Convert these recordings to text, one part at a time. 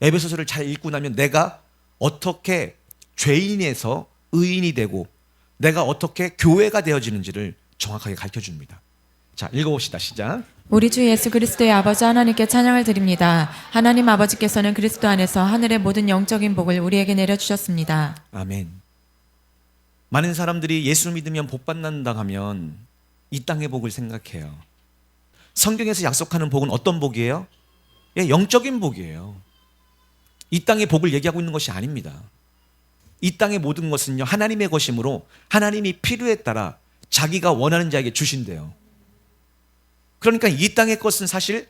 에베소서를 잘 읽고 나면 내가 어떻게 죄인에서 의인이 되고 내가 어떻게 교회가 되어지는지를 정확하게 가르쳐줍니다. 자, 읽어봅시다. 시작. 우리 주 예수 그리스도의 아버지 하나님께 찬양을 드립니다. 하나님 아버지께서는 그리스도 안에서 하늘의 모든 영적인 복을 우리에게 내려주셨습니다. 아멘. 많은 사람들이 예수 믿으면 복 받는다 하면 이 땅의 복을 생각해요. 성경에서 약속하는 복은 어떤 복이에요? 예, 영적인 복이에요. 이 땅의 복을 얘기하고 있는 것이 아닙니다. 이 땅의 모든 것은요, 하나님의 것이므로 하나님이 필요에 따라 자기가 원하는 자에게 주신대요. 그러니까 이 땅의 것은 사실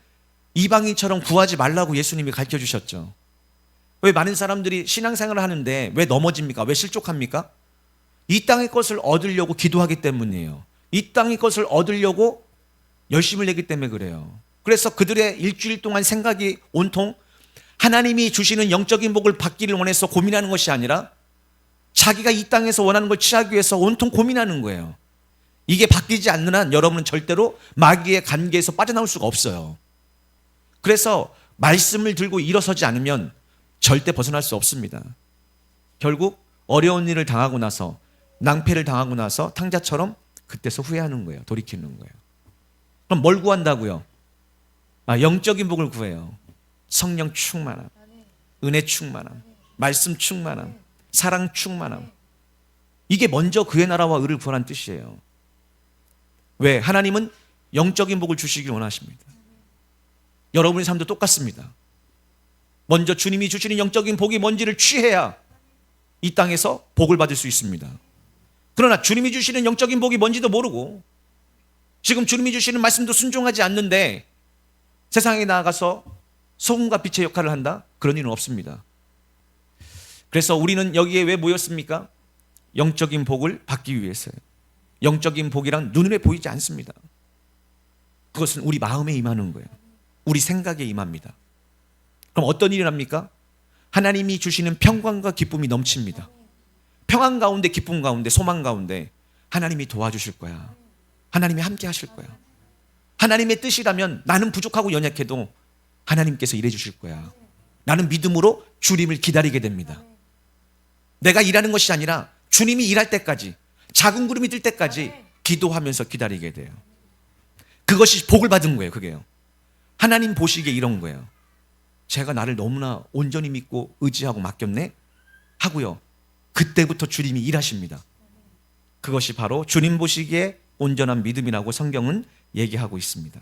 이방인처럼 구하지 말라고 예수님이 가르쳐 주셨죠. 왜 많은 사람들이 신앙생활을 하는데 왜 넘어집니까? 왜 실족합니까? 이 땅의 것을 얻으려고 기도하기 때문이에요. 이 땅의 것을 얻으려고 열심을 내기 때문에 그래요. 그래서 그들의 일주일 동안 생각이 온통 하나님이 주시는 영적인 복을 받기를 원해서 고민하는 것이 아니라 자기가 이 땅에서 원하는 걸 취하기 위해서 온통 고민하는 거예요. 이게 바뀌지 않는 한 여러분은 절대로 마귀의 관계에서 빠져나올 수가 없어요. 그래서 말씀을 들고 일어서지 않으면 절대 벗어날 수 없습니다. 결국 어려운 일을 당하고 나서 낭패를 당하고 나서 탕자처럼 그때서 후회하는 거예요. 돌이키는 거예요. 그럼 뭘 구한다고요? 영적인 복을 구해요. 성령 충만함, 은혜 충만함, 말씀 충만함, 사랑 충만함. 이게 먼저 그의 나라와 의를 구하라는 뜻이에요. 왜? 하나님은 영적인 복을 주시길 원하십니다. 여러분의 삶도 똑같습니다. 먼저 주님이 주시는 영적인 복이 뭔지를 취해야 이 땅에서 복을 받을 수 있습니다. 그러나 주님이 주시는 영적인 복이 뭔지도 모르고 지금 주님이 주시는 말씀도 순종하지 않는데 세상에 나아가서 소금과 빛의 역할을 한다? 그런 일은 없습니다. 그래서 우리는 여기에 왜 모였습니까? 영적인 복을 받기 위해서요. 영적인 복이란 눈에 보이지 않습니다. 그것은 우리 마음에 임하는 거예요. 우리 생각에 임합니다. 그럼 어떤 일이 납니까? 하나님이 주시는 평강과 기쁨이 넘칩니다. 평안 가운데, 기쁨 가운데, 소망 가운데 하나님이 도와주실 거야. 하나님이 함께 하실 거야. 하나님의 뜻이라면 나는 부족하고 연약해도 하나님께서 일해 주실 거야. 나는 믿음으로 주님을 기다리게 됩니다. 내가 일하는 것이 아니라 주님이 일할 때까지, 작은 구름이 뜰 때까지 기도하면서 기다리게 돼요. 그것이 복을 받은 거예요. 그게요. 하나님 보시기에 이런 거예요. 제가 나를 너무나 온전히 믿고 의지하고 맡겼네 하고요. 그때부터 주님이 일하십니다. 그것이 바로 주님 보시기에 온전한 믿음이라고 성경은 얘기하고 있습니다.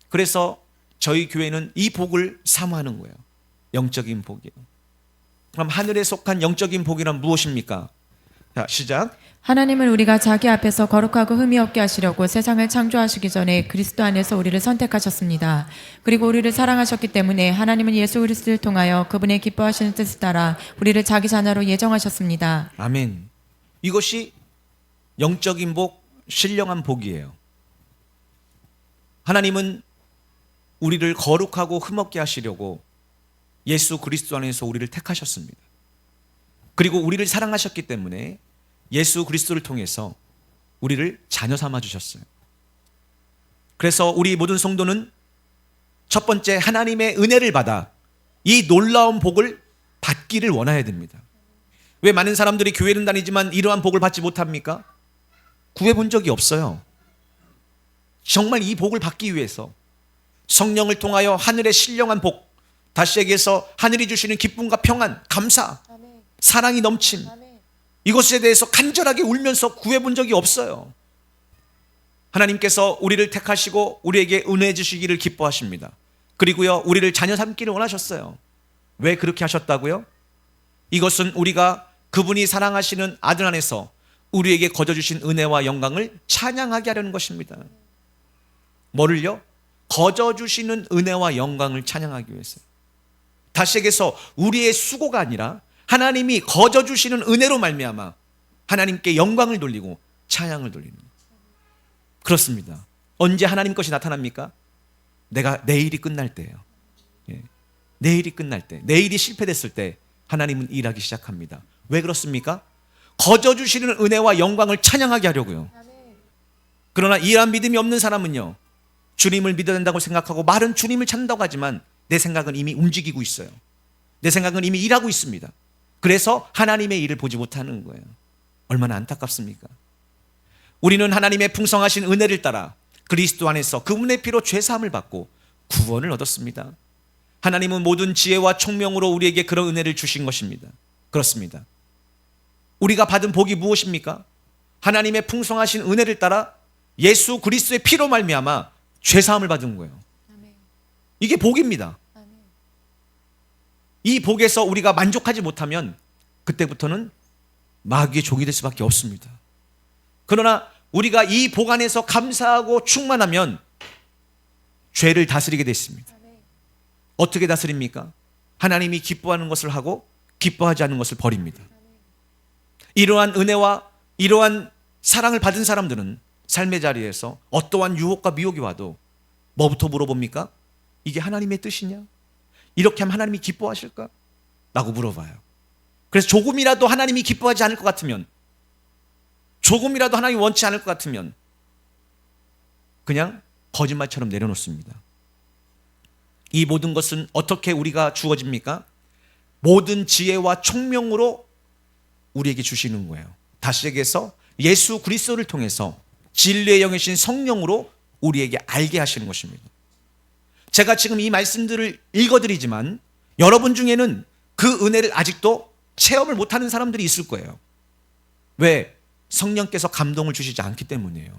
그래서 저희 교회는 이 복을 사모하는 거예요. 영적인 복이요. 그럼 하늘에 속한 영적인 복이란 무엇입니까? 자, 시작. 하나님은 우리가 자기 앞에서 거룩하고 흠이 없게 하시려고 세상을 창조하시기 전에 그리스도 안에서 우리를 선택하셨습니다. 그리고 우리를 사랑하셨기 때문에 하나님은 예수 그리스도를 통하여 그분의 기뻐하시는 뜻을 따라 우리를 자기 자녀로 예정하셨습니다. 아멘. 이것이 영적인 복, 신령한 복이에요. 하나님은 우리를 거룩하고 흠없게 하시려고 예수 그리스도 안에서 우리를 택하셨습니다. 그리고 우리를 사랑하셨기 때문에 예수 그리스도를 통해서 우리를 자녀 삼아 주셨어요. 그래서 우리 모든 성도는 첫 번째 하나님의 은혜를 받아 이 놀라운 복을 받기를 원해야 됩니다. 왜 많은 사람들이 교회는 다니지만 이러한 복을 받지 못합니까? 구해본 적이 없어요. 정말 이 복을 받기 위해서 성령을 통하여 하늘의 신령한 복, 다시 얘기해서 하늘이 주시는 기쁨과 평안, 감사, 사랑이 넘침, 이것에 대해서 간절하게 울면서 구해본 적이 없어요. 하나님께서 우리를 택하시고 우리에게 은혜 주시기를 기뻐하십니다. 그리고요, 우리를 자녀 삼기를 원하셨어요. 왜 그렇게 하셨다고요? 이것은 우리가 그분이 사랑하시는 아들 안에서 우리에게 거저주신 은혜와 영광을 찬양하게 하려는 것입니다. 뭐를요? 거저주시는 은혜와 영광을 찬양하기 위해서. 다시 얘기해서 우리의 수고가 아니라 하나님이 거저주시는 은혜로 말미암아 하나님께 영광을 돌리고 찬양을 돌리는 거예요. 그렇습니다. 언제 하나님 것이 나타납니까? 내가 내일이 끝날 때예요. 예. 내일이 끝날 때, 내일이 실패됐을 때 하나님은 일하기 시작합니다. 왜 그렇습니까? 거저주시는 은혜와 영광을 찬양하게 하려고요. 그러나 이러한 믿음이 없는 사람은요, 주님을 믿어야 된다고 생각하고 말은 주님을 찾는다고 하지만 내 생각은 이미 움직이고 있어요. 내 생각은 이미 일하고 있습니다. 그래서 하나님의 일을 보지 못하는 거예요. 얼마나 안타깝습니까? 우리는 하나님의 풍성하신 은혜를 따라 그리스도 안에서 그분의 피로 죄사함을 받고 구원을 얻었습니다. 하나님은 모든 지혜와 총명으로 우리에게 그런 은혜를 주신 것입니다. 그렇습니다. 우리가 받은 복이 무엇입니까? 하나님의 풍성하신 은혜를 따라 예수 그리스도의 피로 말미암아 죄사함을 받은 거예요. 이게 복입니다. 이 복에서 우리가 만족하지 못하면 그때부터는 마귀의 종이 될 수밖에 없습니다. 그러나 우리가 이 복 안에서 감사하고 충만하면 죄를 다스리게 됐습니다. 어떻게 다스립니까? 하나님이 기뻐하는 것을 하고 기뻐하지 않는 것을 버립니다. 이러한 은혜와 이러한 사랑을 받은 사람들은 삶의 자리에서 어떠한 유혹과 미혹이 와도 뭐부터 물어봅니까? 이게 하나님의 뜻이냐? 이렇게 하면 하나님이 기뻐하실까? 라고 물어봐요. 그래서 조금이라도 하나님이 기뻐하지 않을 것 같으면, 조금이라도 하나님이 원치 않을 것 같으면 그냥 거짓말처럼 내려놓습니다. 이 모든 것은 어떻게 우리가 주어집니까? 모든 지혜와 총명으로 우리에게 주시는 거예요. 다시 얘기해서 예수 그리스도를 통해서 진리의 영이신 성령으로 우리에게 알게 하시는 것입니다. 제가 지금 이 말씀들을 읽어드리지만 여러분 중에는 그 은혜를 아직도 체험을 못하는 사람들이 있을 거예요. 왜? 성령께서 감동을 주시지 않기 때문이에요.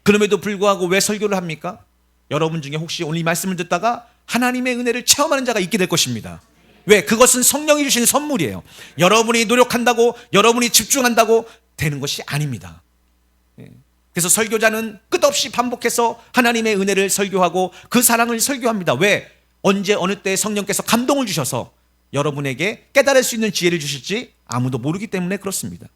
그럼에도 불구하고 왜 설교를 합니까? 여러분 중에 혹시 오늘 이 말씀을 듣다가 하나님의 은혜를 체험하는 자가 있게 될 것입니다. 왜? 그것은 성령이 주시는 선물이에요. 여러분이 노력한다고, 여러분이 집중한다고 되는 것이 아닙니다. 그래서 설교자는 끝없이 반복해서 하나님의 은혜를 설교하고 그 사랑을 설교합니다. 왜? 언제 어느 때 성령께서 감동을 주셔서 여러분에게 깨달을 수 있는 지혜를 주실지 아무도 모르기 때문에 그렇습니다.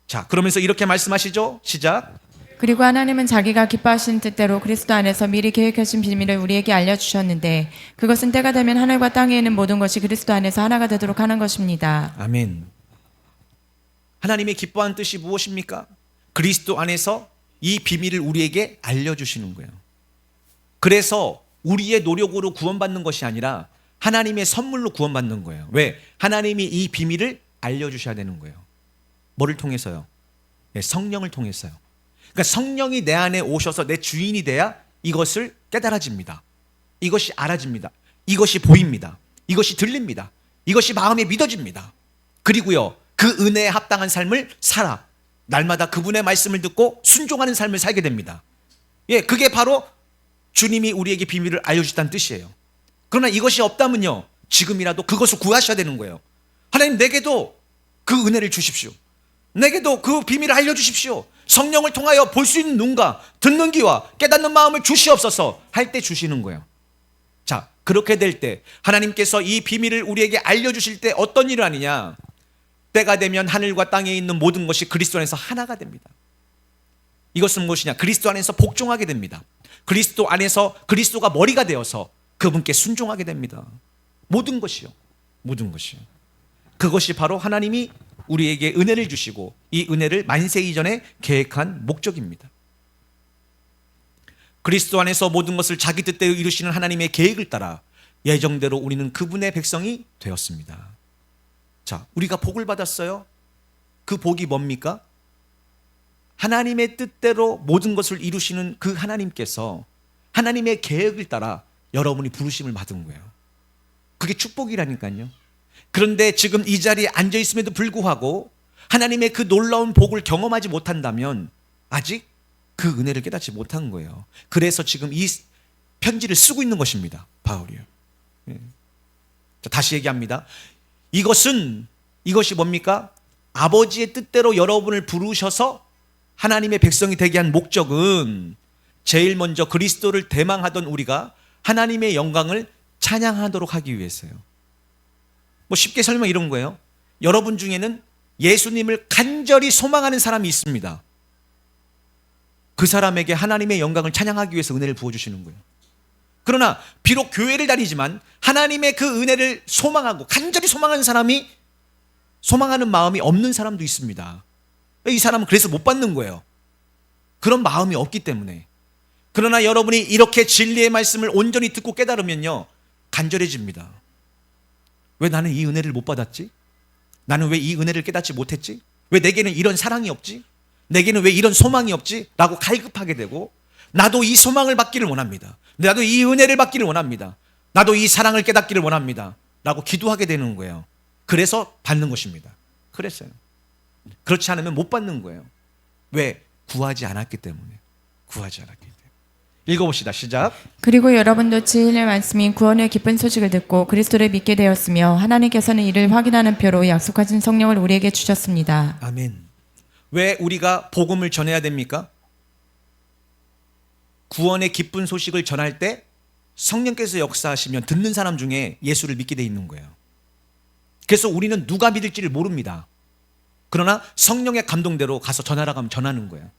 자, 그러면서 이렇게 말씀하시죠. 시작. 그리고 하나님은 자기가 기뻐하신 뜻대로 그리스도 안에서 미리 계획하신 비밀을 우리에게 알려주셨는데 그것은 때가 되면 하늘과 땅에 있는 모든 것이 그리스도 안에서 하나가 되도록 하는 것입니다. 아멘. 하나님의 기뻐하는 뜻이 무엇입니까? 그리스도 안에서 이 비밀을 우리에게 알려주시는 거예요. 그래서 우리의 노력으로 구원받는 것이 아니라 하나님의 선물로 구원받는 거예요. 왜? 하나님이 이 비밀을 알려주셔야 되는 거예요. 뭐를 통해서요? 네, 성령을 통해서요. 그러니까 성령이 내 안에 오셔서 내 주인이 돼야 이것을 깨달아집니다. 이것이 알아집니다. 이것이 보입니다. 이것이 들립니다. 이것이 마음에 믿어집니다. 그리고요, 그 은혜에 합당한 삶을 살아 날마다 그분의 말씀을 듣고 순종하는 삶을 살게 됩니다. 예, 그게 바로 주님이 우리에게 비밀을 알려주셨다는 뜻이에요. 그러나 이것이 없다면요, 지금이라도 그것을 구하셔야 되는 거예요. 하나님, 내게도 그 은혜를 주십시오. 내게도 그 비밀을 알려주십시오. 성령을 통하여 볼 수 있는 눈과 듣는 귀와 깨닫는 마음을 주시옵소서 할 때 주시는 거예요. 자, 그렇게 될 때 하나님께서 이 비밀을 우리에게 알려주실 때 어떤 일을 하느냐? 때가 되면 하늘과 땅에 있는 모든 것이 그리스도 안에서 하나가 됩니다. 이것은 무엇이냐? 그리스도 안에서 복종하게 됩니다. 그리스도 안에서 그리스도가 머리가 되어서 그분께 순종하게 됩니다. 모든 것이요. 모든 것이요. 그것이 바로 하나님이 우리에게 은혜를 주시고 이 은혜를 만세 이전에 계획한 목적입니다. 그리스도 안에서 모든 것을 자기 뜻대로 이루시는 하나님의 계획을 따라 예정대로 우리는 그분의 백성이 되었습니다. 자, 우리가 복을 받았어요. 그 복이 뭡니까? 하나님의 뜻대로 모든 것을 이루시는 그 하나님께서 하나님의 계획을 따라 여러분이 부르심을 받은 거예요. 그게 축복이라니까요. 그런데 지금 이 자리에 앉아 있음에도 불구하고 하나님의 그 놀라운 복을 경험하지 못한다면 아직 그 은혜를 깨닫지 못한 거예요. 그래서 지금 이 편지를 쓰고 있는 것입니다. 바울이요. 자, 다시 얘기합니다. 이것이 뭡니까? 아버지의 뜻대로 여러분을 부르셔서 하나님의 백성이 되게 한 목적은 제일 먼저 그리스도를 대망하던 우리가 하나님의 영광을 찬양하도록 하기 위해서요. 뭐 쉽게 설명 이런 거예요. 여러분 중에는 예수님을 간절히 소망하는 사람이 있습니다. 그 사람에게 하나님의 영광을 찬양하기 위해서 은혜를 부어주시는 거예요. 그러나 비록 교회를 다니지만 하나님의 그 은혜를 소망하고 간절히 소망하는 사람이 소망하는 마음이 없는 사람도 있습니다. 이 사람은 그래서 못 받는 거예요. 그런 마음이 없기 때문에. 그러나 여러분이 이렇게 진리의 말씀을 온전히 듣고 깨달으면요, 간절해집니다. 왜 나는 이 은혜를 못 받았지? 나는 왜 이 은혜를 깨닫지 못했지? 왜 내게는 이런 사랑이 없지? 내게는 왜 이런 소망이 없지? 라고 갈급하게 되고, 나도 이 소망을 받기를 원합니다. 나도 이 은혜를 받기를 원합니다. 나도 이 사랑을 깨닫기를 원합니다. 라고 기도하게 되는 거예요. 그래서 받는 것입니다. 그랬어요. 그렇지 않으면 못 받는 거예요. 왜? 구하지 않았기 때문에. 구하지 않았기 때문에. 읽어봅시다. 시작. 그리고 여러분도 진리의 말씀인 구원의 기쁜 소식을 듣고 그리스도를 믿게 되었으며 하나님께서는 이를 확인하는 표로 약속하신 성령을 우리에게 주셨습니다. 아멘. 왜 우리가 복음을 전해야 됩니까? 구원의 기쁜 소식을 전할 때 성령께서 역사하시면 듣는 사람 중에 예수를 믿게 돼 있는 거예요. 그래서 우리는 누가 믿을지를 모릅니다. 그러나 성령의 감동대로 가서 전하라고 하면 전하는 거예요.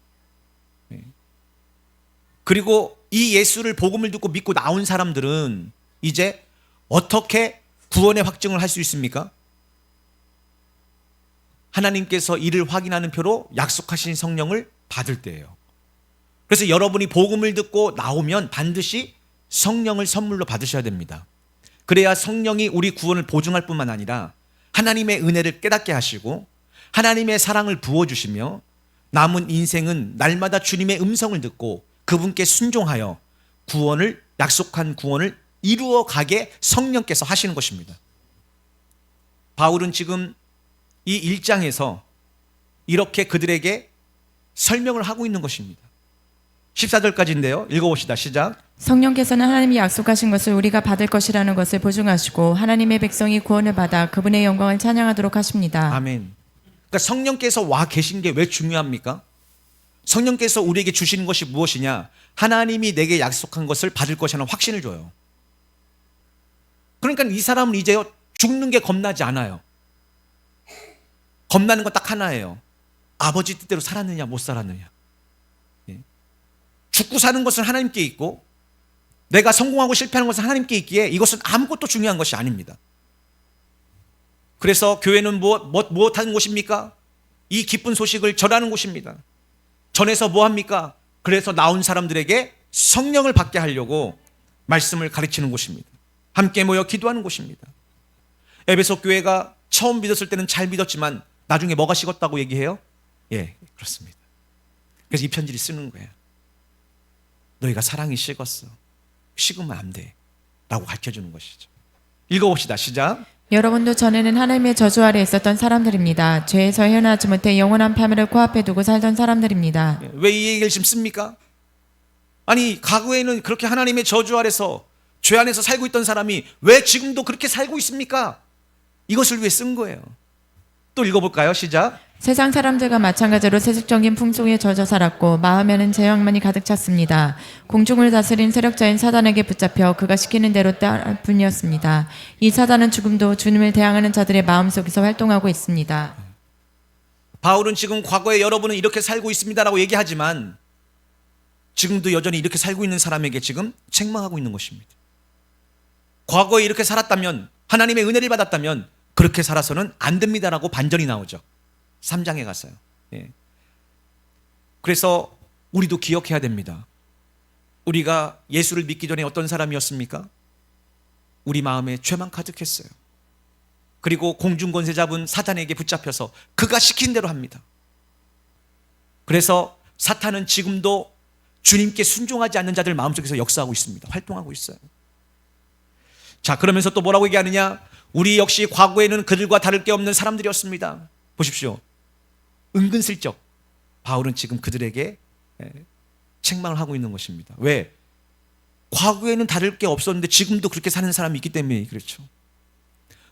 그리고 이 예수를 복음을 듣고 믿고 나온 사람들은 이제 어떻게 구원의 확증을 할 수 있습니까? 하나님께서 이를 확인하는 표로 약속하신 성령을 받을 때예요. 그래서 여러분이 복음을 듣고 나오면 반드시 성령을 선물로 받으셔야 됩니다. 그래야 성령이 우리 구원을 보증할 뿐만 아니라 하나님의 은혜를 깨닫게 하시고 하나님의 사랑을 부어주시며 남은 인생은 날마다 주님의 음성을 듣고 그분께 순종하여 구원을, 약속한 구원을 이루어가게 성령께서 하시는 것입니다. 바울은 지금 이 1장에서 이렇게 그들에게 설명을 하고 있는 것입니다. 14절까지인데요. 읽어봅시다. 시작. 성령께서는 하나님이 약속하신 것을 우리가 받을 것이라는 것을 보증하시고 하나님의 백성이 구원을 받아 그분의 영광을 찬양하도록 하십니다. 아멘. 그러니까 성령께서 와 계신 게 왜 중요합니까? 성령께서 우리에게 주시는 것이 무엇이냐? 하나님이 내게 약속한 것을 받을 것이라는 확신을 줘요. 그러니까 이 사람은 이제 죽는 게 겁나지 않아요. 겁나는 건 딱 하나예요. 아버지 뜻대로 살았느냐 못 살았느냐. 죽고 사는 것은 하나님께 있고 내가 성공하고 실패하는 것은 하나님께 있기에 이것은 아무것도 중요한 것이 아닙니다. 그래서 교회는 무엇 하는 곳입니까? 이 기쁜 소식을 전하는 곳입니다. 전해서 뭐 합니까? 그래서 나온 사람들에게 성령을 받게 하려고 말씀을 가르치는 곳입니다. 함께 모여 기도하는 곳입니다. 에베소 교회가 처음 믿었을 때는 잘 믿었지만 나중에 뭐가 식었다고 얘기해요? 예, 그렇습니다. 그래서 이 편지를 쓰는 거예요. 너희가 사랑이 식었어. 식으면 안 돼. 라고 가르쳐주는 것이죠. 읽어봅시다. 시작. 여러분도 전에는 하나님의 저주 아래 있었던 사람들입니다. 죄에서 헤어나지 못해 영원한 파멸을 코앞에 두고 살던 사람들입니다. 왜 이 얘기를 지금 씁니까? 아니 과거에는 그렇게 하나님의 저주 아래서 죄 안에서 살고 있던 사람이 왜 지금도 그렇게 살고 있습니까? 이것을 위해 쓴 거예요. 또 읽어볼까요? 시작. 세상 사람들과 마찬가지로 세속적인 풍속에 젖어 살았고 마음에는 죄악만이 가득 찼습니다. 공중을 다스린 세력자인 사단에게 붙잡혀 그가 시키는 대로 따를 뿐이었습니다. 이 사단은 지금도 주님을 대항하는 자들의 마음속에서 활동하고 있습니다. 바울은 지금 과거에 여러분은 이렇게 살고 있습니다라고 얘기하지만 지금도 여전히 이렇게 살고 있는 사람에게 지금 책망하고 있는 것입니다. 과거에 이렇게 살았다면 하나님의 은혜를 받았다면 그렇게 살아서는 안 됩니다라고 반전이 나오죠. 3장에 가서요. 예. 그래서 우리도 기억해야 됩니다. 우리가 예수를 믿기 전에 어떤 사람이었습니까? 우리 마음에 죄만 가득했어요. 그리고 공중권세 잡은 사탄에게 붙잡혀서 그가 시킨 대로 합니다. 그래서 사탄은 지금도 주님께 순종하지 않는 자들 마음속에서 역사하고 있습니다. 활동하고 있어요. 자, 그러면서 또 뭐라고 얘기하느냐? 우리 역시 과거에는 그들과 다를 게 없는 사람들이었습니다. 보십시오. 은근슬쩍 바울은 지금 그들에게 책망을 하고 있는 것입니다. 왜? 과거에는 다를 게 없었는데 지금도 그렇게 사는 사람이 있기 때문에 그렇죠.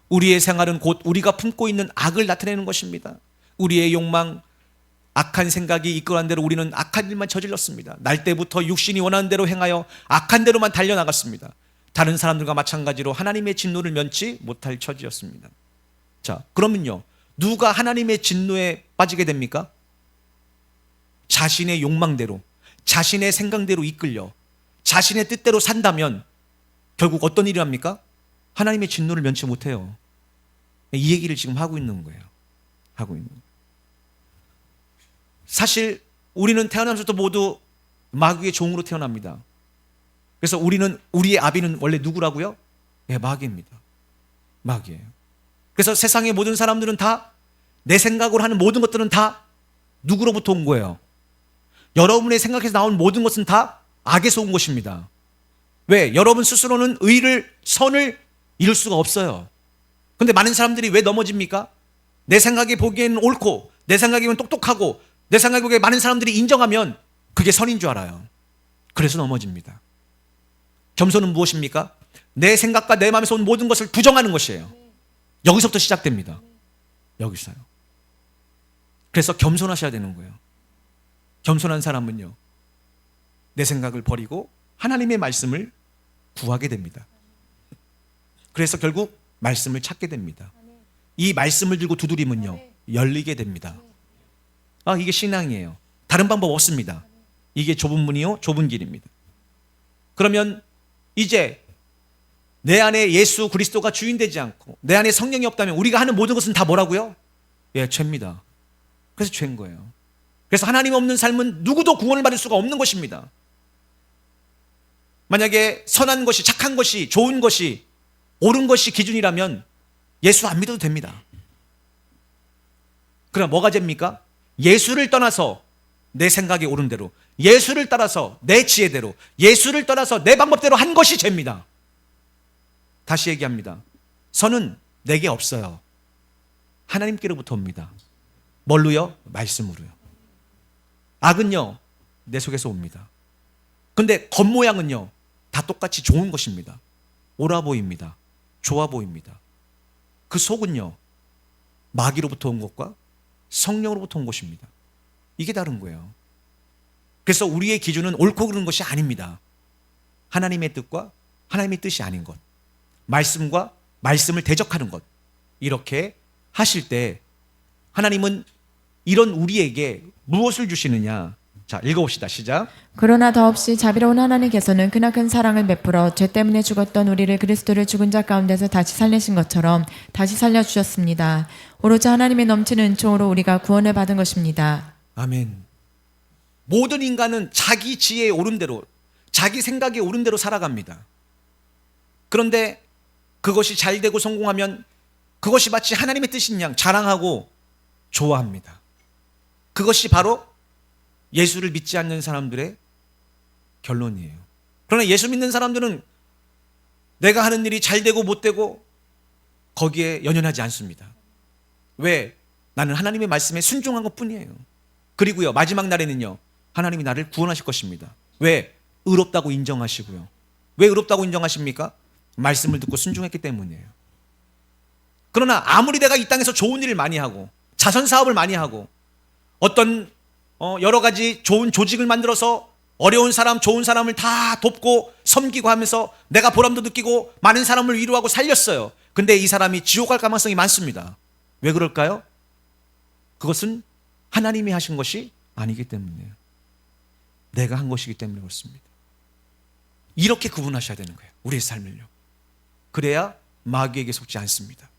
우리의 생활은 곧 우리가 품고 있는 악을 나타내는 것입니다. 우리의 욕망, 악한 생각이 이끌어간 대로 우리는 악한 일만 저질렀습니다. 날 때부터 육신이 원하는 대로 행하여 악한 대로만 달려나갔습니다. 다른 사람들과 마찬가지로 하나님의 진노를 면치 못할 처지였습니다. 자, 그러면요, 누가 하나님의 진노에 빠지게 됩니까? 자신의 욕망대로, 자신의 생각대로 이끌려 자신의 뜻대로 산다면 결국 어떤 일을 합니까? 하나님의 진노를 면치 못해요. 이 얘기를 지금 하고 있는 거예요. 하고 있는 거예요. 사실 우리는 태어나면서부터 모두 마귀의 종으로 태어납니다. 그래서 우리의 아비는 원래 누구라고요? 예, 마귀입니다. 마귀예요. 그래서 세상의 모든 사람들은 다 내 생각으로 하는 모든 것들은 다 누구로부터 온 거예요? 여러분의 생각에서 나온 모든 것은 다 악에서 온 것입니다. 왜? 여러분 스스로는 의를, 선을 이룰 수가 없어요. 근데 많은 사람들이 왜 넘어집니까? 내 생각에 보기에는 옳고, 내 생각에 보기엔 똑똑하고, 내 생각에 보기에 많은 사람들이 인정하면 그게 선인 줄 알아요. 그래서 넘어집니다. 겸손은 무엇입니까? 내 생각과 내 마음에서 온 모든 것을 부정하는 것이에요. 여기서부터 시작됩니다. 여기서요. 그래서 겸손하셔야 되는 거예요. 겸손한 사람은요, 내 생각을 버리고 하나님의 말씀을 구하게 됩니다. 그래서 결국 말씀을 찾게 됩니다. 이 말씀을 들고 두드리면요, 열리게 됩니다. 이게 신앙이에요. 다른 방법 없습니다. 이게 좁은 문이요, 좁은 길입니다. 그러면 이제 내 안에 예수 그리스도가 주인되지 않고 내 안에 성령이 없다면 우리가 하는 모든 것은 다 뭐라고요? 죄입니다. 그래서 죄인 거예요. 그래서 하나님 없는 삶은 누구도 구원을 받을 수가 없는 것입니다. 만약에 선한 것이, 착한 것이, 좋은 것이, 옳은 것이 기준이라면 예수 안 믿어도 됩니다. 그럼 뭐가 죄입니까? 예수를 떠나서 내 생각이 옳은 대로, 예수를 따라서 내 지혜대로, 예수를 따라서 내 방법대로 한 것이 죄입니다. 다시 얘기합니다. 선은 내게 없어요. 하나님께로부터 옵니다. 뭘로요? 말씀으로요. 악은요, 내 속에서 옵니다. 근데 겉모양은요, 다 똑같이 좋은 것입니다. 옳아 보입니다. 좋아 보입니다. 그 속은요, 마귀로부터 온 것과 성령으로부터 온 것입니다. 이게 다른 거예요. 그래서 우리의 기준은 옳고 그른 것이 아닙니다. 하나님의 뜻과 하나님의 뜻이 아닌 것, 말씀과 말씀을 대적하는 것, 이렇게 하실 때 하나님은 이런 우리에게 무엇을 주시느냐? 자, 읽어봅시다. 시작. 그러나 더없이 자비로운 하나님께서는 크나큰 사랑을 베풀어 죄 때문에 죽었던 우리를 그리스도를 죽은 자 가운데서 다시 살리신 것처럼 다시 살려주셨습니다. 오로지 하나님의 넘치는 은총으로 우리가 구원을 받은 것입니다. 아멘. 모든 인간은 자기 지혜에 오른 대로, 자기 생각에 오른 대로 살아갑니다. 그런데 그것이 잘 되고 성공하면 그것이 마치 하나님의 뜻인 양 자랑하고 좋아합니다. 그것이 바로 예수를 믿지 않는 사람들의 결론이에요. 그러나 예수 믿는 사람들은 내가 하는 일이 잘 되고 못 되고 거기에 연연하지 않습니다. 왜? 나는 하나님의 말씀에 순종한 것뿐이에요. 그리고요, 마지막 날에는요, 하나님이 나를 구원하실 것입니다. 왜? 의롭다고 인정하시고요. 왜 의롭다고 인정하십니까? 말씀을 듣고 순종했기 때문이에요. 그러나 아무리 내가 이 땅에서 좋은 일을 많이 하고 자선 사업을 많이 하고 어떤 여러 가지 좋은 조직을 만들어서 어려운 사람, 좋은 사람을 다 돕고 섬기고 하면서 내가 보람도 느끼고 많은 사람을 위로하고 살렸어요. 근데 이 사람이 지옥 갈 가능성이 많습니다. 왜 그럴까요? 그것은 하나님이 하신 것이 아니기 때문이에요. 내가 한 것이기 때문에 그렇습니다. 이렇게 구분하셔야 되는 거예요. 우리의 삶을요. 그래야 마귀에게 속지 않습니다.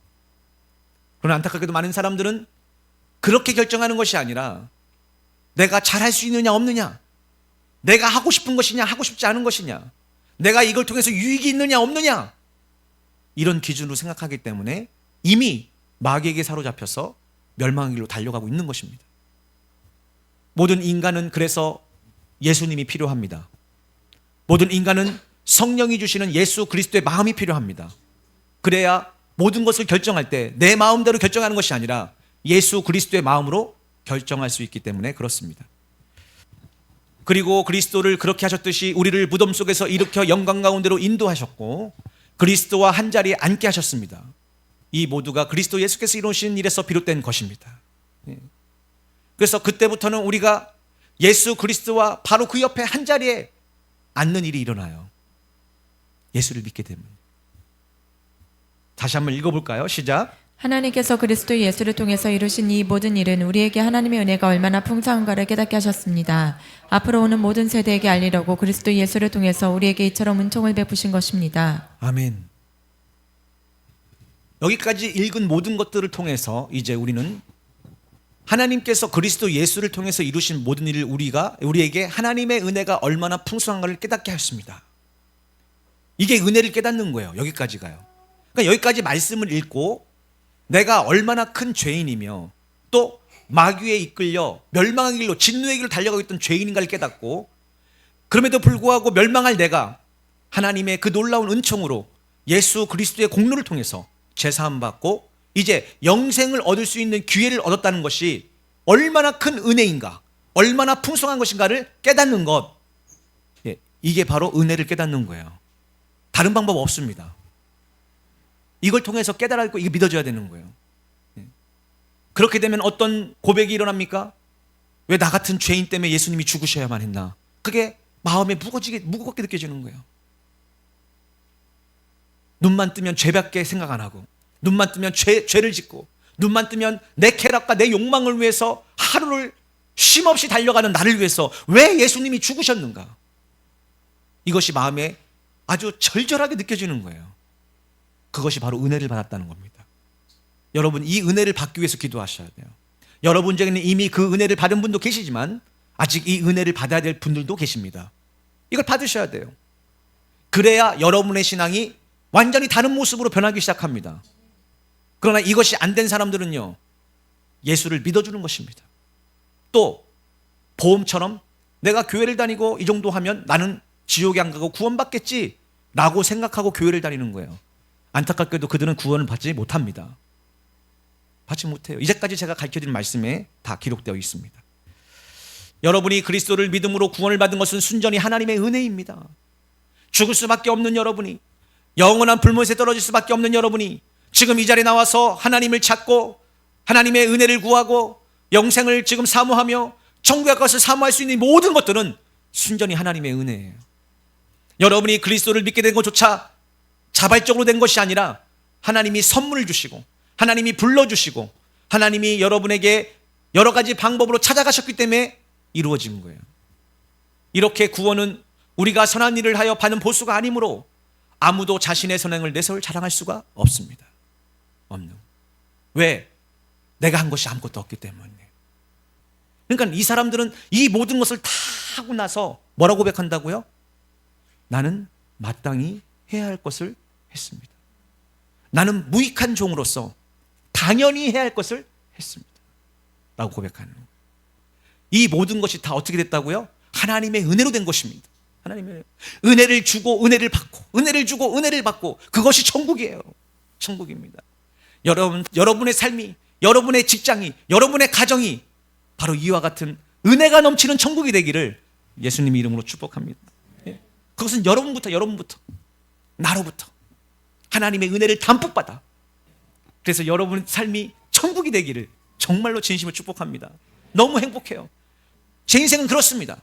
그러나 안타깝게도 많은 사람들은 그렇게 결정하는 것이 아니라 내가 잘할 수 있느냐 없느냐, 내가 하고 싶은 것이냐 하고 싶지 않은 것이냐, 내가 이걸 통해서 유익이 있느냐 없느냐, 이런 기준으로 생각하기 때문에 이미 마귀에게 사로잡혀서 멸망의 길로 달려가고 있는 것입니다. 모든 인간은 그래서 예수님이 필요합니다. 모든 인간은 성령이 주시는 예수 그리스도의 마음이 필요합니다. 그래야 모든 것을 결정할 때 내 마음대로 결정하는 것이 아니라 예수 그리스도의 마음으로 결정할 수 있기 때문에 그렇습니다. 그리고 그리스도를 그렇게 하셨듯이 우리를 무덤 속에서 일으켜 영광 가운데로 인도하셨고 그리스도와 한 자리에 앉게 하셨습니다. 이 모두가 그리스도 예수께서 이루신 일에서 비롯된 것입니다. 그래서 그때부터는 우리가 예수 그리스도와 바로 그 옆에 한 자리에 앉는 일이 일어나요. 예수를 믿게 되면. 다시 한번 읽어볼까요? 시작. 하나님께서 그리스도 예수를 통해서 이루신 이 모든 일은 우리에게 하나님의 은혜가 얼마나 풍성한가를 깨닫게 하셨습니다. 앞으로 오는 모든 세대에게 알리려고 그리스도 예수를 통해서 우리에게 이처럼 은총을 베푸신 것입니다. 아멘. 여기까지 읽은 모든 것들을 통해서 이제 우리는 하나님께서 그리스도 예수를 통해서 이루신 모든 일을 우리에게 하나님의 은혜가 얼마나 풍성한가를 깨닫게 하셨습니다. 이게 은혜를 깨닫는 거예요. 여기까지가요. 그러니까 여기까지 말씀을 읽고 내가 얼마나 큰 죄인이며 또 마귀에 이끌려 멸망의 길로 진노의 길로 달려가고 있던 죄인인가를 깨닫고, 그럼에도 불구하고 멸망할 내가 하나님의 그 놀라운 은총으로 예수 그리스도의 공로를 통해서 제사함 받고 이제 영생을 얻을 수 있는 기회를 얻었다는 것이 얼마나 큰 은혜인가, 얼마나 풍성한 것인가를 깨닫는 것, 이게 바로 은혜를 깨닫는 거예요. 다른 방법 없습니다. 이걸 통해서 깨달았고 이게 믿어져야 되는 거예요. 그렇게 되면 어떤 고백이 일어납니까? 왜 나 같은 죄인 때문에 예수님이 죽으셔야만 했나? 그게 마음에 무겁게 느껴지는 거예요. 눈만 뜨면 죄밖에 생각 안 하고, 눈만 뜨면 죄를 짓고, 눈만 뜨면 내 쾌락과 내 욕망을 위해서 하루를 쉼없이 달려가는 나를 위해서 왜 예수님이 죽으셨는가? 이것이 마음에 아주 절절하게 느껴지는 거예요. 그것이 바로 은혜를 받았다는 겁니다. 여러분, 이 은혜를 받기 위해서 기도하셔야 돼요. 여러분 중에는 이미 그 은혜를 받은 분도 계시지만 아직 이 은혜를 받아야 될 분들도 계십니다. 이걸 받으셔야 돼요. 그래야 여러분의 신앙이 완전히 다른 모습으로 변하기 시작합니다. 그러나 이것이 안 된 사람들은요, 예수를 믿어주는 것입니다. 또 보험처럼 내가 교회를 다니고 이 정도 하면 나는 지옥에 안 가고 구원받겠지 라고 생각하고 교회를 다니는 거예요. 안타깝게도 그들은 구원을 받지 못합니다. 받지 못해요. 이제까지 제가 가르쳐드린 말씀에 다 기록되어 있습니다. 여러분이 그리스도를 믿음으로 구원을 받은 것은 순전히 하나님의 은혜입니다. 죽을 수밖에 없는 여러분이, 영원한 불못에 떨어질 수밖에 없는 여러분이 지금 이 자리에 나와서 하나님을 찾고 하나님의 은혜를 구하고 영생을 지금 사모하며 천국의 것을 사모할 수 있는 모든 것들은 순전히 하나님의 은혜예요. 여러분이 그리스도를 믿게 된 것조차 자발적으로 된 것이 아니라 하나님이 선물을 주시고 하나님이 불러주시고 하나님이 여러분에게 여러 가지 방법으로 찾아가셨기 때문에 이루어진 거예요. 이렇게 구원은 우리가 선한 일을 하여 받는 보수가 아니므로 아무도 자신의 선행을 내세울 자랑할 수가 없습니다. 없는. 왜? 내가 한 것이 아무것도 없기 때문에. 그러니까 이 사람들은 이 모든 것을 다 하고 나서 뭐라고 고백한다고요? 나는 마땅히 해야 할 것을 했습니다. 나는 무익한 종으로서 당연히 해야 할 것을 했습니다. 라고 고백하는 거예요. 이 모든 것이 다 어떻게 됐다고요? 하나님의 은혜로 된 것입니다. 하나님의 은혜를 주고 은혜를 받고, 은혜를 주고 은혜를 받고, 그것이 천국이에요. 천국입니다. 여러분의 삶이, 여러분의 직장이, 여러분의 가정이 바로 이와 같은 은혜가 넘치는 천국이 되기를 예수님 이름으로 축복합니다. 그것은 여러분부터 나로부터 하나님의 은혜를 담뿍 받아, 그래서 여러분의 삶이 천국이 되기를 정말로 진심으로 축복합니다. 너무 행복해요. 제 인생은 그렇습니다.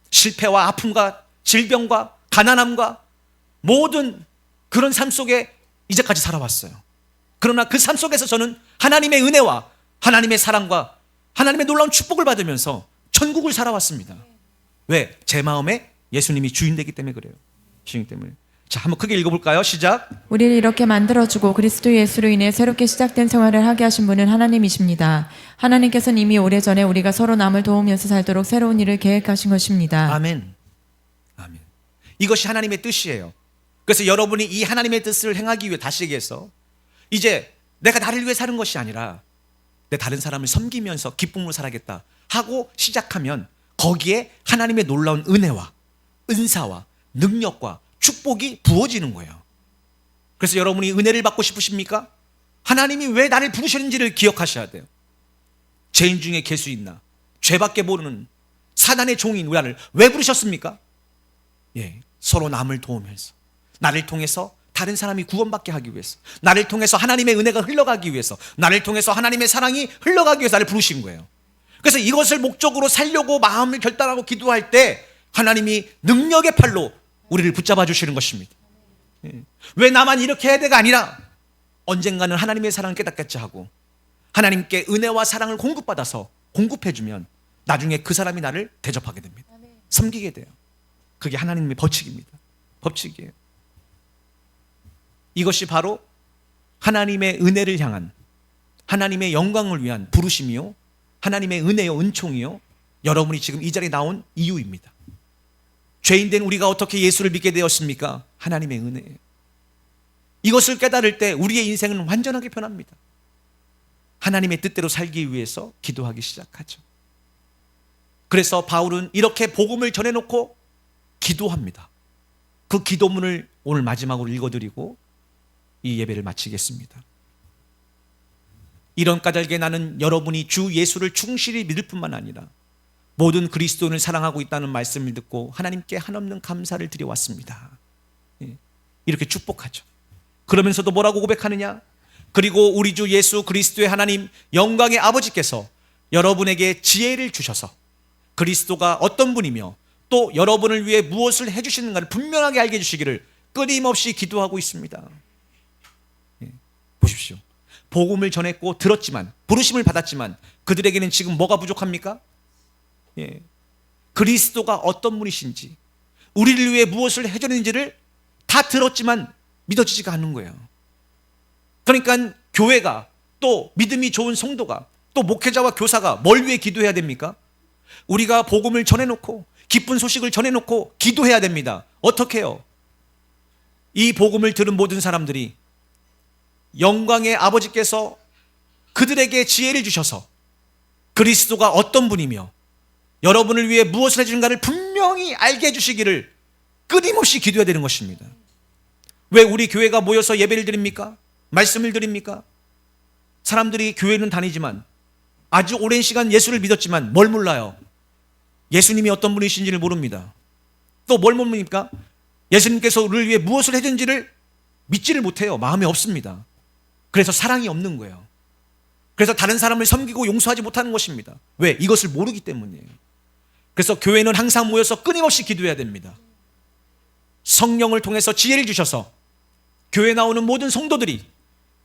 실패와 아픔과 질병과 가난함과 모든 그런 삶 속에 이제까지 살아왔어요. 그러나 그 삶 속에서 저는 하나님의 은혜와 하나님의 사랑과 하나님의 놀라운 축복을 받으면서 천국을 살아왔습니다. 왜? 제 마음에 예수님이 주인 되기 때문에 그래요. 주인 때문에. 자, 한번 크게 읽어볼까요? 시작. 우리를 이렇게 만들어주고 그리스도 예수로 인해 새롭게 시작된 생활을 하게 하신 분은 하나님이십니다. 하나님께서는 이미 오래전에 우리가 서로 남을 도우면서 살도록 새로운 일을 계획하신 것입니다. 아멘. 아멘. 이것이 하나님의 뜻이에요. 그래서 여러분이 이 하나님의 뜻을 행하기 위해, 다시 얘기해서 이제 내가 나를 위해 사는 것이 아니라 내 다른 사람을 섬기면서 기쁨으로 살아야겠다 하고 시작하면 거기에 하나님의 놀라운 은혜와 은사와 능력과 축복이 부어지는 거예요. 그래서 여러분이 은혜를 받고 싶으십니까? 하나님이 왜 나를 부르셨는지를 기억하셔야 돼요. 죄인 중에 개수 있나, 죄밖에 모르는 사단의 종인 우리를 왜 부르셨습니까? 서로 남을 도우면서, 나를 통해서 다른 사람이 구원받게 하기 위해서, 나를 통해서 하나님의 은혜가 흘러가기 위해서, 나를 통해서 하나님의 사랑이 흘러가기 위해서 나를 부르신 거예요. 그래서 이것을 목적으로 살려고 마음을 결단하고 기도할 때 하나님이 능력의 팔로 우리를 붙잡아 주시는 것입니다. 왜 나만 이렇게 해야 돼가 아니라 언젠가는 하나님의 사랑을 깨닫겠지 하고 하나님께 은혜와 사랑을 공급받아서 공급해주면 나중에 그 사람이 나를 대접하게 됩니다. 섬기게 돼요. 그게 하나님의 법칙입니다. 법칙이에요. 이것이 바로 하나님의 은혜를 향한, 하나님의 영광을 위한 부르심이요, 하나님의 은혜요, 은총이요, 여러분이 지금 이 자리에 나온 이유입니다. 죄인된 우리가 어떻게 예수를 믿게 되었습니까? 하나님의 은혜예요. 이것을 깨달을 때 우리의 인생은 완전하게 변합니다. 하나님의 뜻대로 살기 위해서 기도하기 시작하죠. 그래서 바울은 이렇게 복음을 전해놓고 기도합니다. 그 기도문을 오늘 마지막으로 읽어드리고 이 예배를 마치겠습니다. 이런 까닭에 나는 여러분이 주 예수를 충실히 믿을 뿐만 아니라 모든 그리스도인을 사랑하고 있다는 말씀을 듣고 하나님께 한없는 감사를 드려왔습니다. 이렇게 축복하죠. 그러면서도 뭐라고 고백하느냐? 그리고 우리 주 예수 그리스도의 하나님 영광의 아버지께서 여러분에게 지혜를 주셔서 그리스도가 어떤 분이며 또 여러분을 위해 무엇을 해주시는가를 분명하게 알게 해주시기를 끊임없이 기도하고 있습니다. 보십시오. 복음을 전했고 들었지만, 부르심을 받았지만 그들에게는 지금 뭐가 부족합니까? 그리스도가 어떤 분이신지, 우리를 위해 무엇을 해주는지를 다 들었지만 믿어지지가 않는 거예요. 그러니까 교회가, 또 믿음이 좋은 성도가, 또 목회자와 교사가 뭘 위해 기도해야 됩니까? 우리가 복음을 전해놓고 기쁜 소식을 전해놓고 기도해야 됩니다. 어떻게 해요? 이 복음을 들은 모든 사람들이 영광의 아버지께서 그들에게 지혜를 주셔서 그리스도가 어떤 분이며 여러분을 위해 무엇을 해주는가를 분명히 알게 해주시기를 끊임없이 기도해야 되는 것입니다. 왜 우리 교회가 모여서 예배를 드립니까? 말씀을 드립니까? 사람들이 교회는 다니지만 아주 오랜 시간 예수를 믿었지만 뭘 몰라요? 예수님이 어떤 분이신지를 모릅니다. 또 뭘 모릅니까? 예수님께서 우리를 위해 무엇을 해준지를 믿지를 못해요. 마음에 없습니다. 그래서 사랑이 없는 거예요. 그래서 다른 사람을 섬기고 용서하지 못하는 것입니다. 왜? 이것을 모르기 때문이에요. 그래서 교회는 항상 모여서 끊임없이 기도해야 됩니다. 성령을 통해서 지혜를 주셔서 교회 나오는 모든 성도들이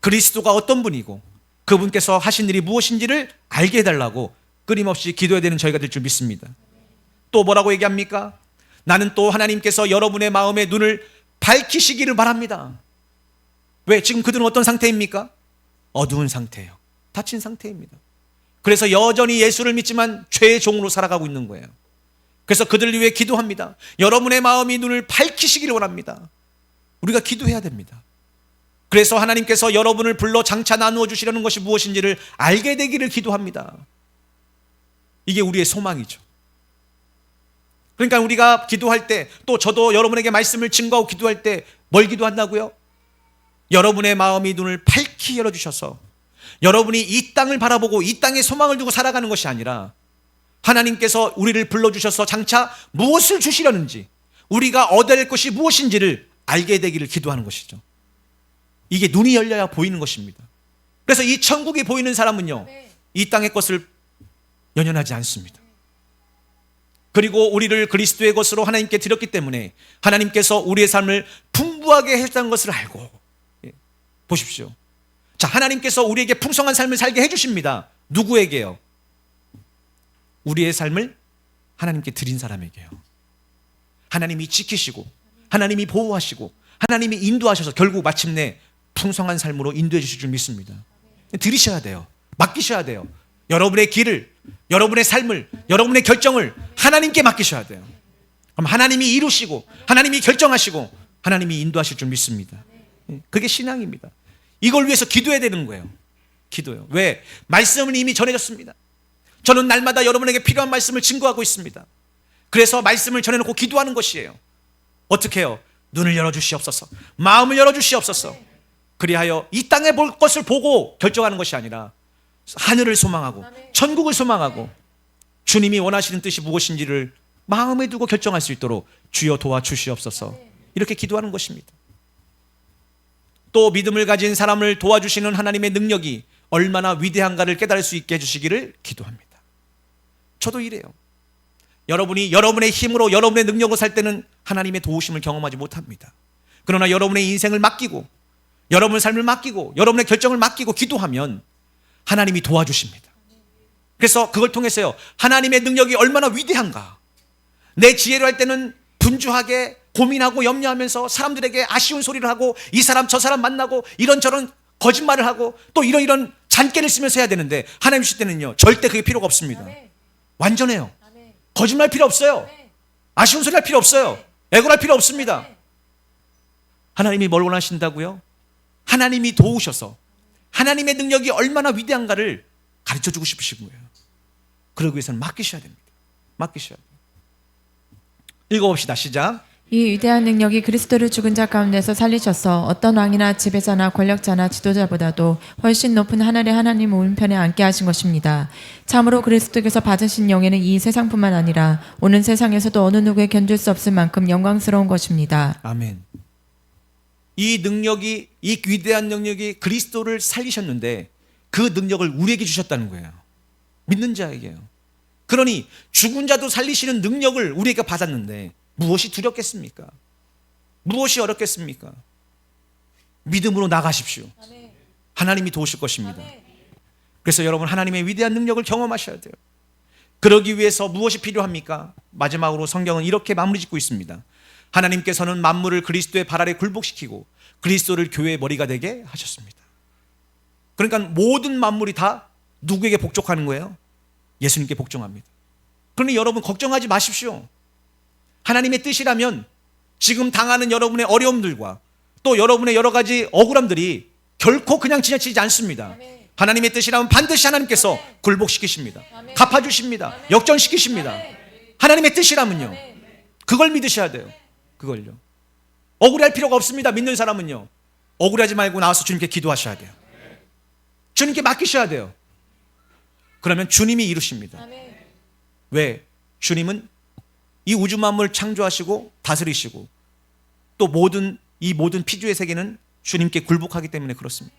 그리스도가 어떤 분이고 그분께서 하신 일이 무엇인지를 알게 해달라고 끊임없이 기도해야 되는 저희가 될 줄 믿습니다. 또 뭐라고 얘기합니까? 나는 또 하나님께서 여러분의 마음의 눈을 밝히시기를 바랍니다. 왜? 지금 그들은 어떤 상태입니까? 어두운 상태예요. 다친 상태입니다. 그래서 여전히 예수를 믿지만 죄의 종으로 살아가고 있는 거예요. 그래서 그들을 위해 기도합니다. 여러분의 마음이 눈을 밝히시기를 원합니다. 우리가 기도해야 됩니다. 그래서 하나님께서 여러분을 불러 장차 나누어 주시려는 것이 무엇인지를 알게 되기를 기도합니다. 이게 우리의 소망이죠. 그러니까 우리가 기도할 때, 또 저도 여러분에게 말씀을 증거하고 기도할 때 뭘 기도한다고요? 여러분의 마음이 눈을 밝히 열어주셔서 여러분이 이 땅을 바라보고 이 땅에 소망을 두고 살아가는 것이 아니라 하나님께서 우리를 불러주셔서 장차 무엇을 주시려는지, 우리가 얻어야 할 것이 무엇인지를 알게 되기를 기도하는 것이죠. 이게 눈이 열려야 보이는 것입니다. 그래서 이 천국이 보이는 사람은요, 이 땅의 것을 연연하지 않습니다. 그리고 우리를 그리스도의 것으로 하나님께 드렸기 때문에 하나님께서 우리의 삶을 풍부하게 해주셨다는 것을 알고, 보십시오. 자, 하나님께서 우리에게 풍성한 삶을 살게 해주십니다. 누구에게요? 우리의 삶을 하나님께 드린 사람에게요. 하나님이 지키시고 하나님이 보호하시고 하나님이 인도하셔서 결국 마침내 풍성한 삶으로 인도해 주실 줄 믿습니다. 드리셔야 돼요. 맡기셔야 돼요. 여러분의 길을, 여러분의 삶을, 여러분의 결정을 하나님께 맡기셔야 돼요. 그럼 하나님이 이루시고 하나님이 결정하시고 하나님이 인도하실 줄 믿습니다. 그게 신앙입니다. 이걸 위해서 기도해야 되는 거예요. 기도요. 왜? 말씀은 이미 전해졌습니다. 저는 날마다 여러분에게 필요한 말씀을 증거하고 있습니다. 그래서 말씀을 전해놓고 기도하는 것이에요. 어떻게 해요? 눈을 열어주시옵소서, 마음을 열어주시옵소서. 그리하여 이 땅에 볼 것을 보고 결정하는 것이 아니라 하늘을 소망하고 천국을 소망하고 주님이 원하시는 뜻이 무엇인지를 마음에 두고 결정할 수 있도록 주여 도와주시옵소서, 이렇게 기도하는 것입니다. 또 믿음을 가진 사람을 도와주시는 하나님의 능력이 얼마나 위대한가를 깨달을 수 있게 해주시기를 기도합니다. 저도 이래요. 여러분이 여러분의 힘으로, 여러분의 능력으로 살 때는 하나님의 도우심을 경험하지 못합니다. 그러나 여러분의 인생을 맡기고, 여러분의 삶을 맡기고, 여러분의 결정을 맡기고 기도하면 하나님이 도와주십니다. 그래서 그걸 통해서요, 하나님의 능력이 얼마나 위대한가. 내 지혜로 할 때는 분주하게 고민하고 염려하면서 사람들에게 아쉬운 소리를 하고 이 사람 저 사람 만나고 이런저런 거짓말을 하고 또 이런 잔꾀를 쓰면서 해야 되는데, 하나님 주실 때는요 절대 그게 필요가 없습니다. 완전해요. 거짓말 필요 없어요. 아쉬운 소리 할 필요 없어요. 애고할 필요 없습니다. 하나님이 뭘 원하신다고요? 하나님이 도우셔서 하나님의 능력이 얼마나 위대한가를 가르쳐주고 싶으신 거예요. 그러기 위해서는 맡기셔야 됩니다. 맡기셔야 돼요. 읽어봅시다. 시작. 이 위대한 능력이 그리스도를 죽은 자 가운데서 살리셔서 어떤 왕이나 지배자나 권력자나 지도자보다도 훨씬 높은 하늘의 하나님 오른편에 앉게 하신 것입니다. 참으로 그리스도께서 받으신 영예는 이 세상뿐만 아니라 오는 세상에서도 어느 누구에 견딜 수 없을 만큼 영광스러운 것입니다. 아멘. 이 능력이, 이 위대한 능력이 그리스도를 살리셨는데 그 능력을 우리에게 주셨다는 거예요. 믿는 자에게요. 그러니 죽은 자도 살리시는 능력을 우리에게 받았는데 무엇이 두렵겠습니까? 무엇이 어렵겠습니까? 믿음으로 나가십시오. 하나님이 도우실 것입니다. 그래서 여러분, 하나님의 위대한 능력을 경험하셔야 돼요. 그러기 위해서 무엇이 필요합니까? 마지막으로 성경은 이렇게 마무리 짓고 있습니다. 하나님께서는 만물을 그리스도의 발 아래 굴복시키고 그리스도를 교회의 머리가 되게 하셨습니다. 그러니까 모든 만물이 다 누구에게 복종하는 거예요? 예수님께 복종합니다. 그러니 여러분, 걱정하지 마십시오. 하나님의 뜻이라면 지금 당하는 여러분의 어려움들과 또 여러분의 여러 가지 억울함들이 결코 그냥 지나치지 않습니다. 하나님의 뜻이라면 반드시 하나님께서 굴복시키십니다. 갚아주십니다. 역전시키십니다. 하나님의 뜻이라면요, 그걸 믿으셔야 돼요. 그걸요. 억울할 필요가 없습니다. 믿는 사람은요, 억울하지 말고 나와서 주님께 기도하셔야 돼요. 주님께 맡기셔야 돼요. 그러면 주님이 이루십니다. 왜? 주님은 이 우주 만물을 창조하시고 다스리시고 또 이 모든 피조의 세계는 주님께 굴복하기 때문에 그렇습니다.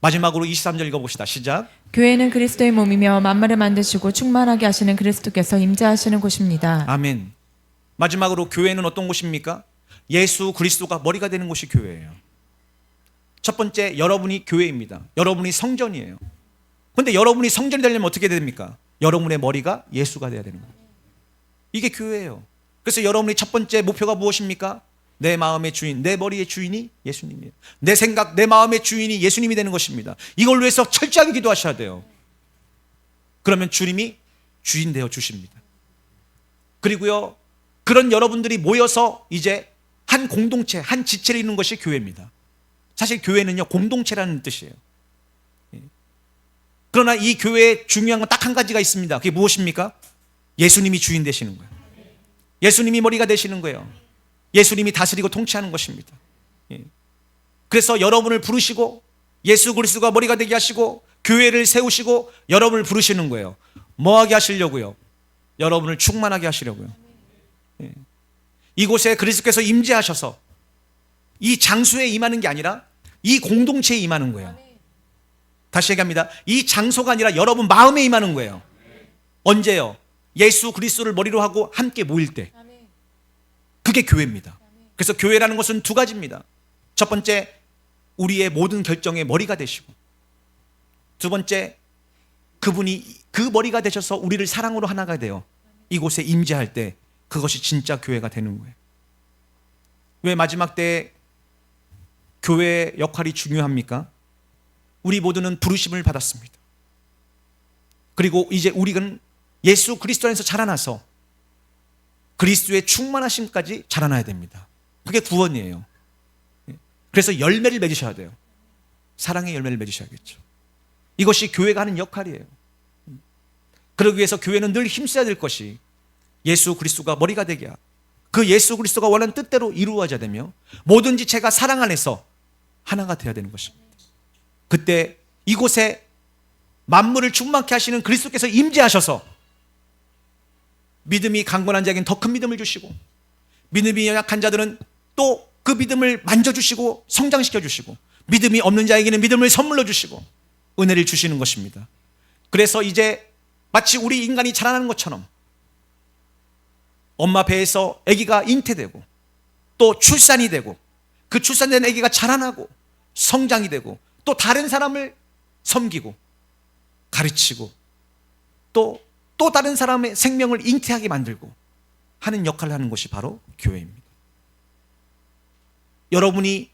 마지막으로 23절 읽어봅시다. 시작. 교회는 그리스도의 몸이며 만물을 만드시고 충만하게 하시는 그리스도께서 임재하시는 곳입니다. 아멘. 마지막으로 교회는 어떤 곳입니까? 예수 그리스도가 머리가 되는 곳이 교회예요. 첫 번째, 여러분이 교회입니다. 여러분이 성전이에요. 그런데 여러분이 성전이 되려면 어떻게 됩니까? 여러분의 머리가 예수가 돼야 되는 거예요. 이게 교회예요. 그래서 여러분의 첫 번째 목표가 무엇입니까? 내 마음의 주인, 내 머리의 주인이 예수님이에요. 내 생각, 내 마음의 주인이 예수님이 되는 것입니다. 이걸 위해서 철저하게 기도하셔야 돼요. 그러면 주님이 주인 되어 주십니다. 그리고요, 그런 여러분들이 모여서 이제 한 공동체, 한 지체를 이루는 것이 교회입니다. 사실 교회는요, 공동체라는 뜻이에요. 그러나 이 교회에 중요한 건 딱 한 가지가 있습니다. 그게 무엇입니까? 예수님이 주인 되시는 거예요. 예수님이 머리가 되시는 거예요. 예수님이 다스리고 통치하는 것입니다. 그래서 여러분을 부르시고 예수 그리스도가 머리가 되게 하시고 교회를 세우시고 여러분을 부르시는 거예요. 뭐 하게 하시려고요? 여러분을 충만하게 하시려고요. 이곳에 그리스도께서 임재하셔서 이 장소에 임하는 게 아니라 이 공동체에 임하는 거예요. 다시 얘기합니다. 이 장소가 아니라 여러분 마음에 임하는 거예요. 언제요? 예수 그리스도를 머리로 하고 함께 모일 때. 그게 교회입니다. 그래서 교회라는 것은 두 가지입니다. 첫 번째, 우리의 모든 결정의 머리가 되시고, 두 번째, 그분이 그 머리가 되셔서 우리를 사랑으로 하나가 되어 이곳에 임재할 때 그것이 진짜 교회가 되는 거예요. 왜 마지막 때에 교회의 역할이 중요합니까? 우리 모두는 부르심을 받았습니다. 그리고 이제 우리는 예수 그리스도 안에서 자라나서 그리스도의 충만하심까지 자라나야 됩니다. 그게 구원이에요. 그래서 열매를 맺으셔야 돼요. 사랑의 열매를 맺으셔야겠죠. 이것이 교회가 하는 역할이에요. 그러기 위해서 교회는 늘 힘써야 될 것이 예수 그리스도가 머리가 되게 하고 그 예수 그리스도가 원하는 뜻대로 이루어져야 되며 모든 지체가 사랑 안에서 하나가 되어야 되는 것입니다. 그때 이곳에 만물을 충만케 하시는 그리스도께서 임재하셔서 믿음이 강건한 자에게는 더 큰 믿음을 주시고 믿음이 연약한 자들은 또 그 믿음을 만져주시고 성장시켜 주시고 믿음이 없는 자에게는 믿음을 선물로 주시고 은혜를 주시는 것입니다. 그래서 이제 마치 우리 인간이 자라나는 것처럼 엄마 배에서 아기가 잉태되고 또 출산이 되고 그 출산된 아기가 자라나고 성장이 되고 또 다른 사람을 섬기고 가르치고 또 다른 사람의 생명을 잉태하게 만들고 하는 역할을 하는 것이 바로 교회입니다. 여러분이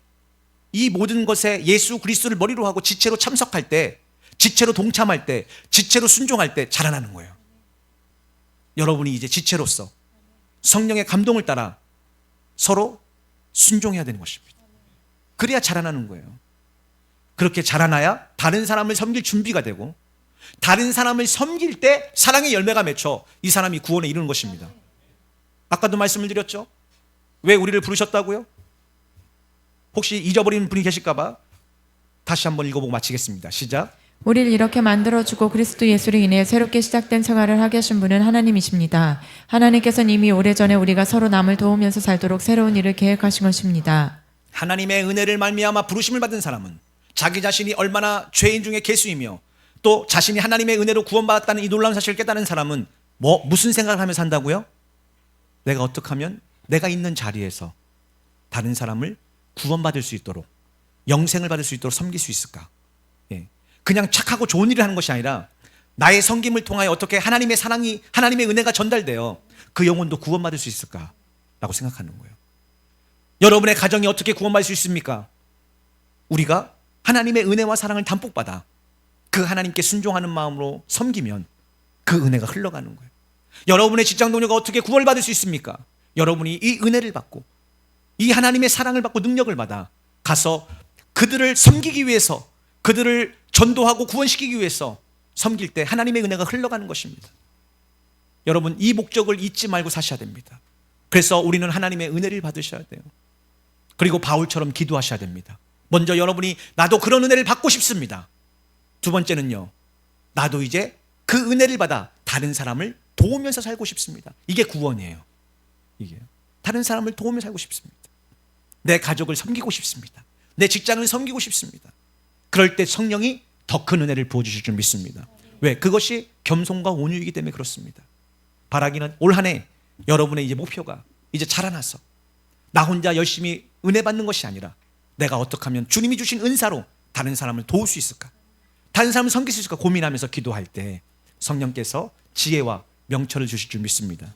이 모든 것에 예수 그리스도를 머리로 하고 지체로 참석할 때, 지체로 동참할 때, 지체로 순종할 때 자라나는 거예요. 여러분이 이제 지체로서 성령의 감동을 따라 서로 순종해야 되는 것입니다. 그래야 자라나는 거예요. 그렇게 자라나야 다른 사람을 섬길 준비가 되고, 다른 사람을 섬길 때 사랑의 열매가 맺혀 이 사람이 구원에 이르는 것입니다. 아까도 말씀을 드렸죠. 왜 우리를 부르셨다고요? 혹시 잊어버린 분이 계실까 봐 다시 한번 읽어보고 마치겠습니다. 시작. 우리를 이렇게 만들어주고 그리스도 예수로 인해 새롭게 시작된 생활을 하게 하신 분은 하나님이십니다. 하나님께서는 이미 오래전에 우리가 서로 남을 도우면서 살도록 새로운 일을 계획하신 것입니다. 하나님의 은혜를 말미암아 부르심을 받은 사람은 자기 자신이 얼마나 죄인 중에 괴수이며 또 자신이 하나님의 은혜로 구원받았다는 이 놀라운 사실을 깨달은 사람은 무슨 생각을 하면서 산다고요? 내가 어떻게 하면 내가 있는 자리에서 다른 사람을 구원받을 수 있도록, 영생을 받을 수 있도록 섬길 수 있을까? 예. 그냥 착하고 좋은 일을 하는 것이 아니라 나의 섬김을 통하여 어떻게 하나님의 사랑이, 하나님의 은혜가 전달되어 그 영혼도 구원받을 수 있을까? 라고 생각하는 거예요. 여러분의 가정이 어떻게 구원받을 수 있습니까? 우리가 하나님의 은혜와 사랑을 담복받아 그 하나님께 순종하는 마음으로 섬기면 그 은혜가 흘러가는 거예요. 여러분의 직장 동료가 어떻게 구원을 받을 수 있습니까? 여러분이 이 은혜를 받고 이 하나님의 사랑을 받고 능력을 받아 가서 그들을 섬기기 위해서, 그들을 전도하고 구원시키기 위해서 섬길 때 하나님의 은혜가 흘러가는 것입니다. 여러분, 이 목적을 잊지 말고 사셔야 됩니다. 그래서 우리는 하나님의 은혜를 받으셔야 돼요. 그리고 바울처럼 기도하셔야 됩니다. 먼저 여러분이 나도 그런 은혜를 받고 싶습니다. 두 번째는요, 나도 이제 그 은혜를 받아 다른 사람을 도우면서 살고 싶습니다. 이게 구원이에요. 이게 다른 사람을 도우며 살고 싶습니다. 내 가족을 섬기고 싶습니다. 내 직장을 섬기고 싶습니다. 그럴 때 성령이 더 큰 은혜를 부어주실 줄 믿습니다. 왜? 그것이 겸손과 온유이기 때문에 그렇습니다. 바라기는 올 한 해 여러분의 이제 목표가 이제 자라나서 나 혼자 열심히 은혜 받는 것이 아니라 내가 어떻게 하면 주님이 주신 은사로 다른 사람을 도울 수 있을까? 다른 사람을 섬길 수 있을까? 고민하면서 기도할 때 성령께서 지혜와 명철을 주실 줄 믿습니다.